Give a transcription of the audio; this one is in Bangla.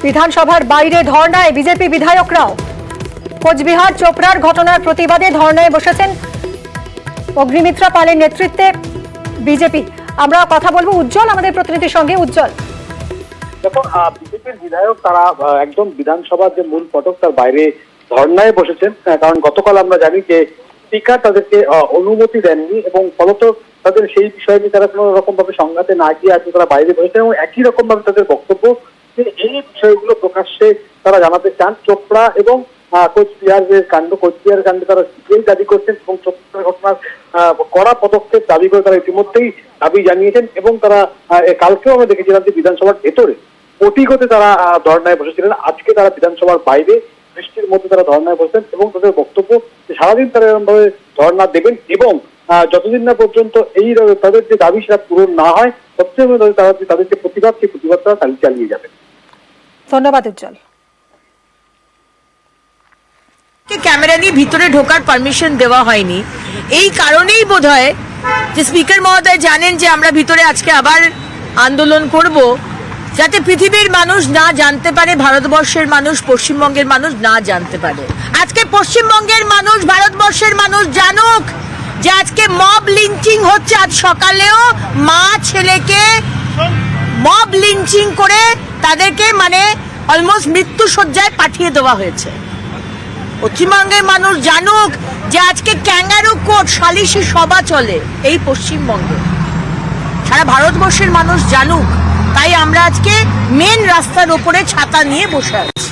বিধানসভার বাইরে ধর্নায় বিজেপি বিধায়করাও। কোচবিহার চোপড়ার ঘটনার প্রতিবাদে ধর্নায় বসেছেন অগ্নিমিত্রা পালের নেতৃত্বে বিজেপি। আমরা কথা বলবো উজ্জ্বল, আমাদের প্রতিনিধির সঙ্গে। উজ্জ্বল, দেখো, বিজেপির বিধায়ক তারা একদম বিধানসভার যে মূল ফটক তার বাইরে ধর্নায় বসেছেন, কারণ গতকাল আমরা জানি যে স্পিকার তাদেরকে অনুমতি দেননি এবং ফলত তাদের সেই বিষয় নিয়ে তারা কোনো রকম ভাবে সংঘাতে না গিয়ে আজকে তারা বাইরে বসেছেন এবং একই রকম ভাবে তাদের বক্তব্য যে এই বিষয়গুলো প্রকাশ্যে তারা জানাতে চান। চোপড়া এবং কোচবিহারের কাণ্ডে তারা সিবিআই দাবি করছেন এবং চোপড়ার ঘটনার কড়া পদক্ষেপ দাবি করে তারা ইতিমধ্যেই দাবি জানিয়েছেন এবং তারা কালকেও আমরা দেখেছিলাম যে বিধানসভার ভেতরে পটিগতে তারা ধর্নায় বসেছিলেন। আজকে তারা বিধানসভার বাইরে বৃষ্টির মধ্যে তারা ধর্নায় বসেন এবং তাদের বক্তব্য যে সারাদিন তারা এরকম ভাবে ধর্না দেবেন এবং যতদিন না পর্যন্ত এই তাদের যে দাবি সেটা পূরণ না হয় ততদিন তাদের যে প্রতিবাদ সেই প্রতিবাদ তারা চালিয়ে যাবেন। ধন্যবাদ উজ্জ্বল। ক্যামেরা নিয়ে ভিতরে ঢোকার পারমিশন দেওয়া হয়নি, এই কারণেই বোধহয় যে স্পিকার মহোদয় জানেন যে আমরা ভিতরে আজকে আবার আন্দোলন করব, যাতে পৃথিবীর মানুষ না জানতে পারে, ভারতবর্ষের মানুষ, পশ্চিমবঙ্গের মানুষ না জানতে পারে। আজকে পশ্চিমবঙ্গের মানুষ, ভারতবর্ষের মানুষ জানুক যে আজকে মব লিঞ্চিং হচ্ছে। আজ সকালেও মা ছেলেকে মব লিঞ্চিং করে তাদেরকে অলমোস্ট মৃত্যু শয্যায় পাঠিয়ে দেওয়া হয়েছে। পশ্চিমবঙ্গের মানুষ জানুক যে আজকে ক্যাঙ্গারু কোর্ট, সালিশি সভা চলে এই পশ্চিমবঙ্গে। সারা ভারতবর্ষের মানুষ জানুক, তাই আমরা আজকে মেন রাস্তার ওপরে ছাতা নিয়ে বসে আছি।